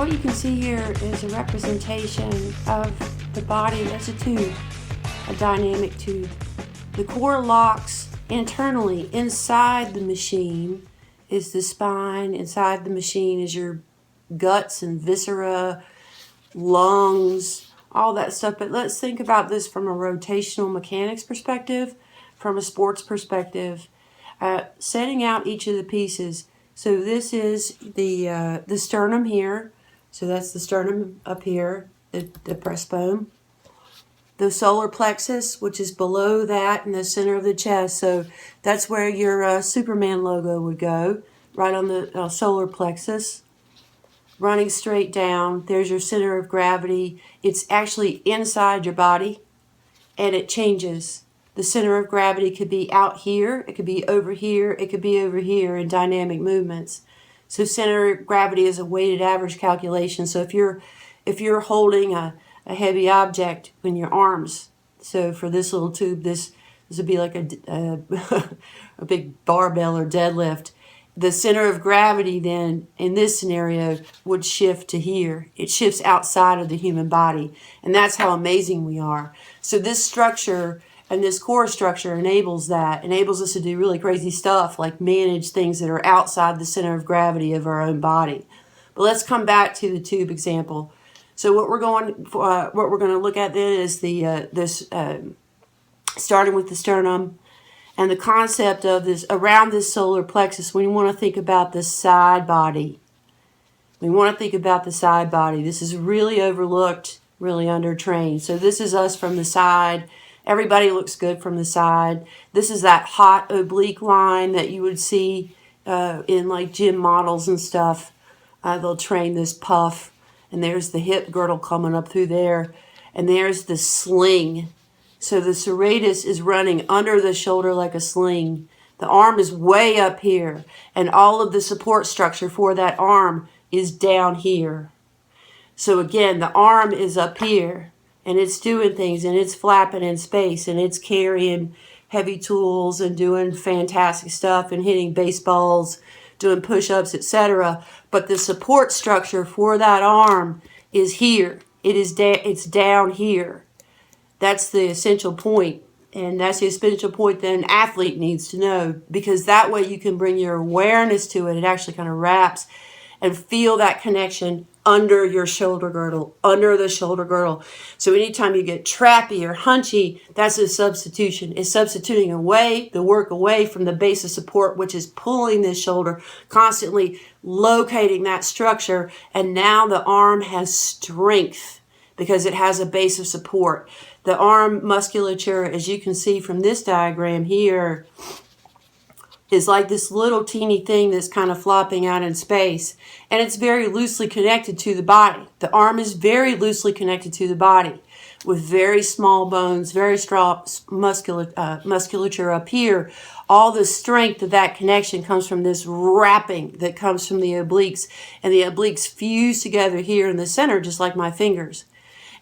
what you can see here is a representation of the body as a tube, a dynamic tube. The core locks internally inside the machine is the spine. Inside the machine is your guts and viscera, lungs, all that stuff. But let's think about this from a rotational mechanics perspective, from a sports perspective, setting out each of the pieces. So this is the sternum here. So that's the sternum up here, the breastbone. The solar plexus, which is below that in the center of the chest. So that's where your Superman logo would go, right on the solar plexus. Running straight down, there's your center of gravity. It's actually inside your body, and it changes. The center of gravity could be out here, it could be over here, it could be over here in dynamic movements. So center of gravity is a weighted average calculation. So if you're holding a heavy object in your arms, so for this little tube, this would be like a big barbell or deadlift. The center of gravity then, in this scenario, would shift to here. It shifts outside of the human body. And that's how amazing we are. So this structure and this core structure enables us to do really crazy stuff, like manage things that are outside the center of gravity of our own body. But let's come back to the tube example. So what we're going to look at then is starting with the sternum. And the concept of this, around this solar plexus, we want to think about the side body. We want to think about the side body. This is really overlooked, really undertrained. So this is us from the side. Everybody looks good from the side. This is that hot oblique line that you would see in like gym models and stuff. They'll train this puff. And there's the hip girdle coming up through there. And there's the sling. So the serratus is running under the shoulder like a sling. The arm is way up here, and all of the support structure for that arm is down here. So again, the arm is up here, and it's doing things, and it's flapping in space, and it's carrying heavy tools and doing fantastic stuff and hitting baseballs, doing push-ups, etc. But the support structure for that arm is here. It's down here. That's the essential point, and that's the essential point that an athlete needs to know, because that way you can bring your awareness to it. It actually kind of wraps and feel that connection under your shoulder girdle, under the shoulder girdle. So anytime you get trappy or hunchy, that's a substitution. It's substituting the work away from the base of support, which is pulling this shoulder, constantly locating that structure, and now the arm has strength because it has a base of support. The arm musculature, as you can see from this diagram here, is like this little teeny thing that's kind of flopping out in space. And it's very loosely connected to the body. The arm is very loosely connected to the body with very small bones, very strong musculature up here. All the strength of that connection comes from this wrapping that comes from the obliques. And the obliques fuse together here in the center, just like my fingers.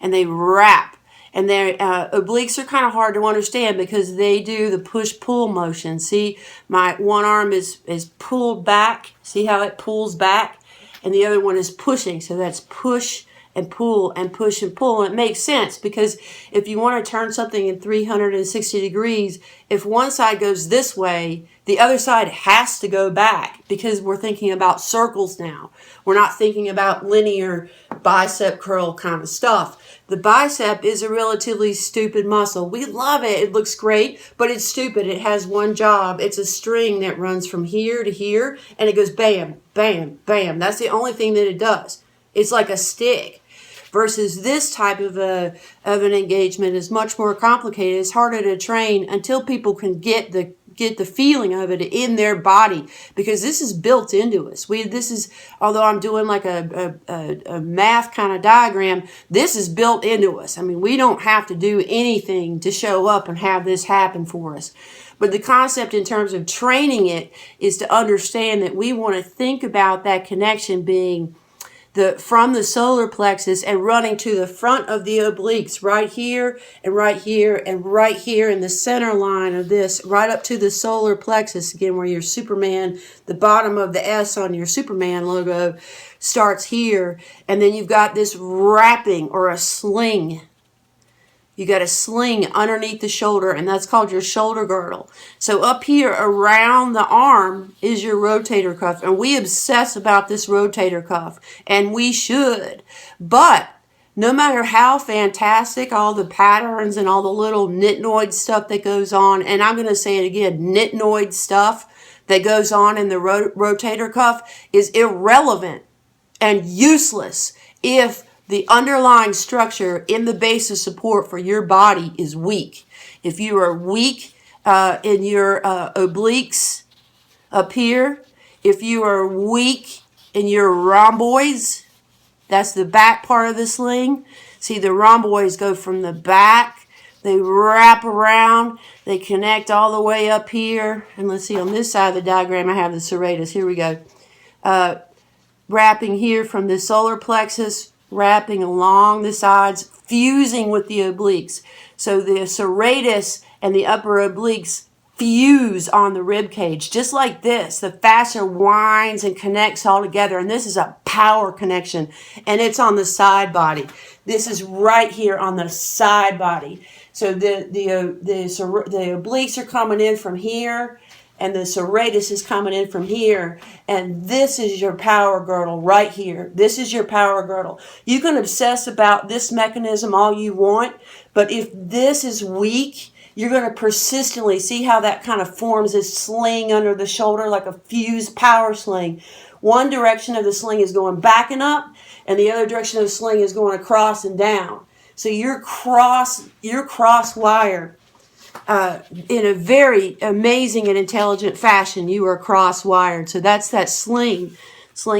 And they wrap. And their obliques are kind of hard to understand because they do the push-pull motion. See, my one arm is pulled back. See how it pulls back? And the other one is pushing. So that's push and pull and push and pull. And it makes sense because if you want to turn something in 360 degrees, if one side goes this way, the other side has to go back because we're thinking about circles now. We're not thinking about linear bicep curl kind of stuff. The bicep is a relatively stupid muscle. We love it. It looks great, but it's stupid. It has one job. It's a string that runs from here to here, and it goes bam, bam, bam. That's the only thing that it does. It's like a stick. Versus this type of an engagement is much more complicated. It's harder to train until people can get the feeling of it in their body, because this is built into us. Although I'm doing like a math kind of diagram, this is built into us. I mean, we don't have to do anything to show up and have this happen for us. But the concept in terms of training it is to understand that we want to think about that connection being from the solar plexus and running to the front of the obliques, right here and right here and right here in the center line of this, right up to the solar plexus, again, where your Superman, the bottom of the S on your Superman logo starts here. And then you've got this wrapping or a sling. You got a sling underneath the shoulder, and that's called your shoulder girdle. So up here around the arm is your rotator cuff, and we obsess about this rotator cuff, and we should. But no matter how fantastic all the patterns and all the little nitnoid stuff that goes on, and I'm going to say it again, nitnoid stuff that goes on in the rotator cuff is irrelevant and useless if the underlying structure in the base of support for your body is weak. If you are weak in your obliques up here, if you are weak in your rhomboids, that's the back part of the sling. See, the rhomboids go from the back, they wrap around, they connect all the way up here. And let's see, on this side of the diagram, I have the serratus. Here we go. Wrapping here from the solar plexus, wrapping along the sides, fusing with the obliques. So the serratus and the upper obliques fuse on the rib cage, just like this. The fascia winds and connects all together, and this is a power connection, and it's on the side body. This is right here on the side body. So the obliques are coming in from here, and the serratus is coming in from here, and this is your power girdle right here. This is your power girdle. You can obsess about this mechanism all you want, but if this is weak, you're going to persistently see how that kind of forms this sling under the shoulder, like a fused power sling. One direction of the sling is going back and up, and the other direction of the sling is going across and down. So you're cross wire. In a very amazing and intelligent fashion, you are cross-wired. So that's that sling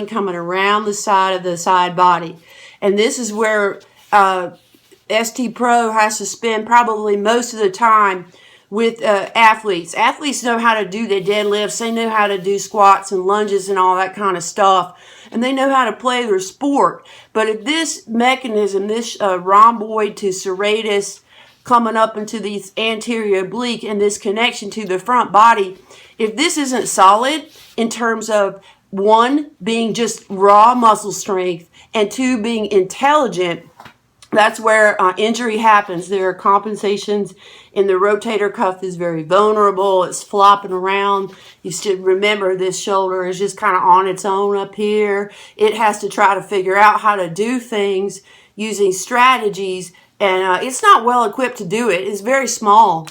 coming around the side of the side body. And this is where STPro has to spend probably most of the time with athletes. Athletes know how to do their deadlifts. They know how to do squats and lunges and all that kind of stuff. And they know how to play their sport. But if this mechanism, this rhomboid to serratus, coming up into the anterior oblique and this connection to the front body, if this isn't solid in terms of, one, being just raw muscle strength, and two, being intelligent, that's where injury happens. There are compensations in the rotator cuff is very vulnerable. It's flopping around. You should remember this shoulder is just kind of on its own up here. It has to try to figure out how to do things using strategies, and it's not well equipped to do it. It's very small,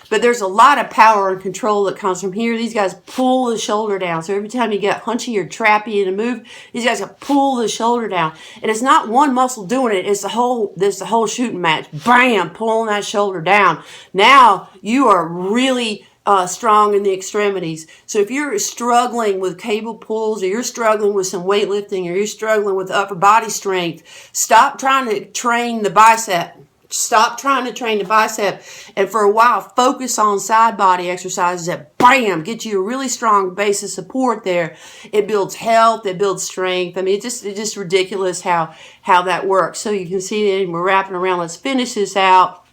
but there's a lot of power and control that comes from here. These guys pull the shoulder down. So every time you get hunchy or trappy in a move, these guys can pull the shoulder down. And it's not one muscle doing it. It's the whole shooting match. Bam, pulling that shoulder down. Now you are really strong in the extremities. So if you're struggling with cable pulls, or you're struggling with some weightlifting, or you're struggling with upper body strength, stop trying to train the bicep. Stop trying to train the bicep, and for a while focus on side body exercises that bam get you a really strong base of support there. It builds health, it builds strength. I mean, it's just ridiculous how that works. So you can see that we're wrapping around. Let's finish this out.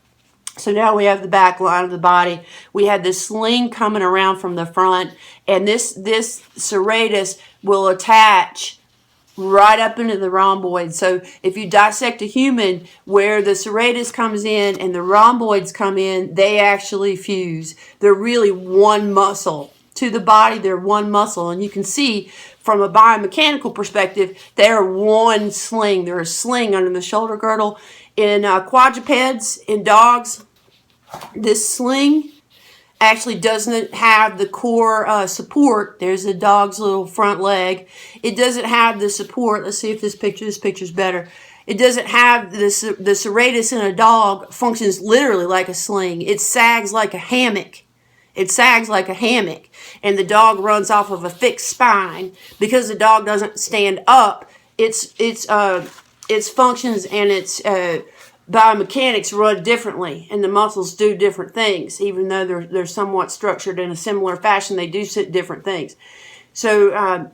So now we have the back line of the body. We had this sling coming around from the front, and this serratus will attach right up into the rhomboid. So if you dissect a human, where the serratus comes in and the rhomboids come in, they actually fuse. They're really one muscle. To the body, they're one muscle. And you can see from a biomechanical perspective, they're one sling. They're a sling under the shoulder girdle. In quadrupeds, in dogs, this sling actually doesn't have the core support. There's the dog's little front leg. It doesn't have the support. Let's see if this picture's better. It doesn't have the serratus in a dog functions literally like a sling. It sags like a hammock. It sags like a hammock. And the dog runs off of a fixed spine. Because the dog doesn't stand up, its functions and its biomechanics run differently, and the muscles do different things. Even though they're somewhat structured in a similar fashion, they do different things. So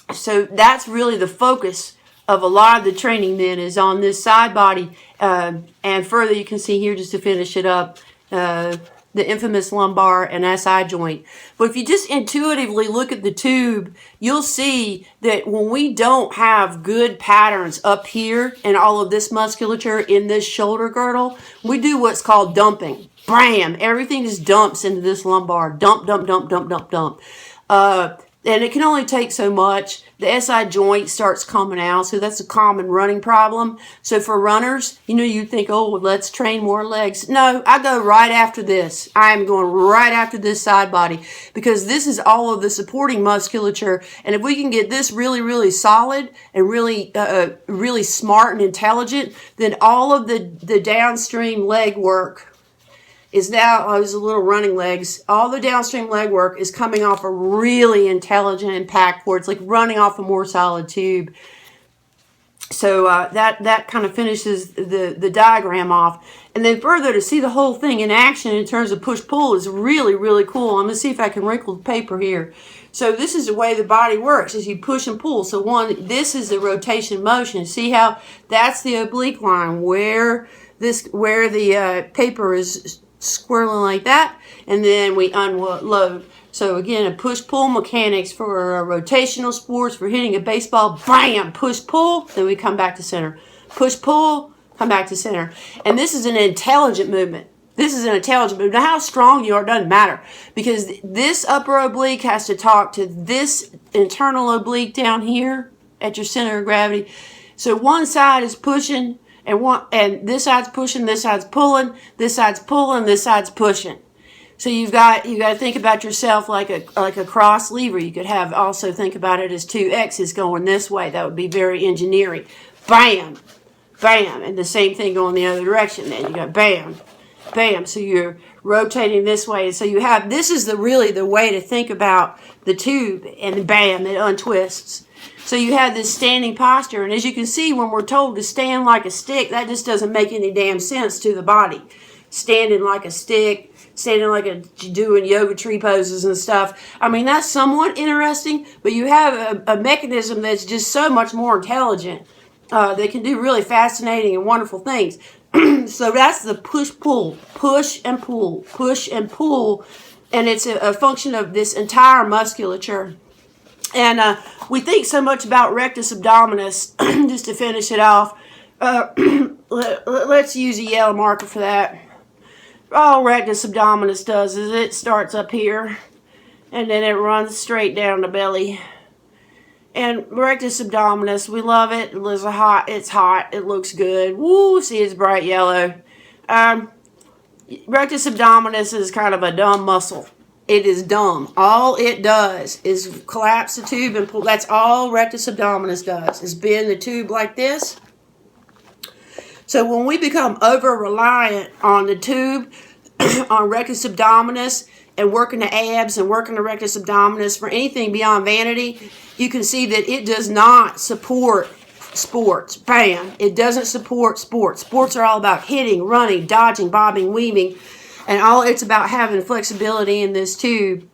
that's really the focus of a lot of the training then is on this side body. And further, you can see here, just to finish it up, the infamous lumbar and SI joint. But if you just intuitively look at the tube, you'll see that when we don't have good patterns up here and all of this musculature in this shoulder girdle, we do what's called dumping. Bam! Everything just dumps into this lumbar. Dump, dump, dump, dump, dump, dump. And it can only take so much. The SI joint starts coming out, so that's a common running problem. So for runners, you think, oh, well, let's train more legs. No, I go right after this. I am going right after this side body because this is all of the supporting musculature. And if we can get this really, really solid and really, really smart and intelligent, then all of the downstream leg work is now, those little running legs, all the downstream leg work is coming off a really intelligent impact where it's like running off a more solid tube. So that kind of finishes the diagram off. And then further, to see the whole thing in action in terms of push-pull is really, really cool. I'm going to see if I can wrinkle the paper here. So this is the way the body works, is you push and pull. So this is the rotation motion. See how that's the oblique line where the paper is swirling like that, and then we unload. So again, a push-pull mechanics for rotational sports, for hitting a baseball, bam, push-pull, then we come back to center. Push-pull, come back to center. And this is an intelligent movement. This is an intelligent movement. Now, how strong you are doesn't matter, because this upper oblique has to talk to this internal oblique down here at your center of gravity. So one side is pushing, and this side's pushing, this side's pulling, this side's pulling, this side's pushing. So you got to think about yourself like a cross lever. You could also think about it as two X's going this way. That would be very engineering. Bam, bam, and the same thing going the other direction. Then you got bam, bam. So you're rotating this way. So you have, this is really the way to think about the tube, and bam, it untwists. So you have this standing posture, and as you can see, when we're told to stand like a stick, that just doesn't make any damn sense to the body. Standing like a stick, standing like doing yoga tree poses and stuff. I mean, that's somewhat interesting, but you have a mechanism that's just so much more intelligent. They can do really fascinating and wonderful things. So that's the push-pull, push and pull, and it's a function of this entire musculature. And we think so much about rectus abdominis, just to finish it off. Let's use a yellow marker for that. All rectus abdominis does is it starts up here, and then it runs straight down the belly. And rectus abdominis, we love it. It's hot. It looks good. Woo, see, it's bright yellow. Rectus abdominis is kind of a dumb muscle. It is dumb. All it does is collapse the tube and pull. That's all rectus abdominis does, is bend the tube like this. So when we become over-reliant on the tube, on rectus abdominis, and working the abs and working the rectus abdominis for anything beyond vanity, you can see that it does not support sports. Bam! It doesn't support sports. Sports are all about hitting, running, dodging, bobbing, weaving. And all it's about having flexibility in this tube.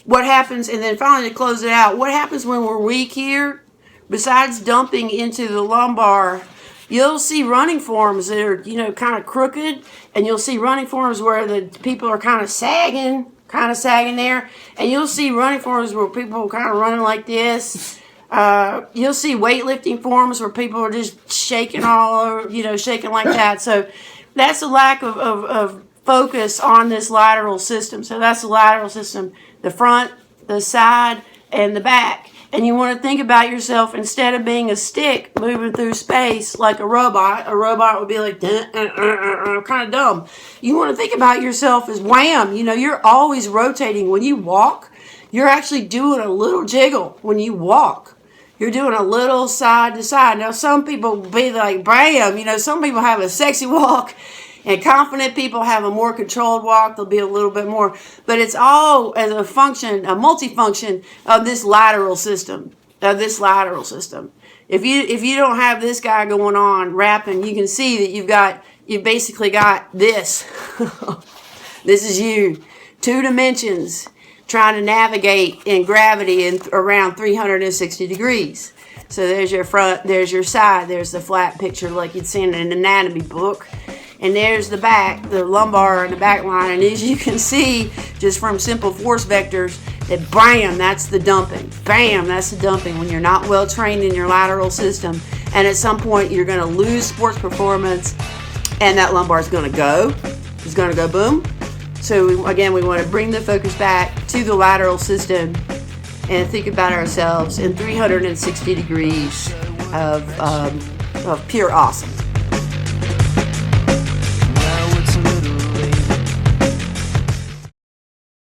What happens, and then finally to close it out, what happens when we're weak here? Besides dumping into the lumbar, you'll see running forms that are, kind of crooked, and you'll see running forms where the people are kind of sagging there, and you'll see running forms where people are kind of running like this. You'll see weightlifting forms where people are just shaking all over, shaking like that. So that's a lack of focus on this lateral system. So that's the lateral system, the front, the side, and the back. And you want to think about yourself, instead of being a stick moving through space like a robot would be like, kind of dumb. You want to think about yourself as wham, you're always rotating. When you walk, you're actually doing a little jiggle when you walk. You're doing a little side to side. Now, some people will be like, bam, some people have a sexy walk, and confident people have a more controlled walk. They'll be a little bit more. But it's all as a function, a multifunction of this lateral system. If you don't have this guy going on, wrapping, you can see that you've basically got this. This is you. 2 dimensions, trying to navigate in gravity in around 360 degrees. So there's your front, there's your side, there's the flat picture like you'd seen in an anatomy book. And there's the back, the lumbar and the back line. And as you can see, just from simple force vectors, that bam, that's the dumping. Bam, that's the dumping when you're not well trained in your lateral system. And at some point, you're going to lose sports performance, and that lumbar is going to go. It's going to go boom. So again, we want to bring the focus back to the lateral system and think about ourselves in 360 degrees of pure awesome.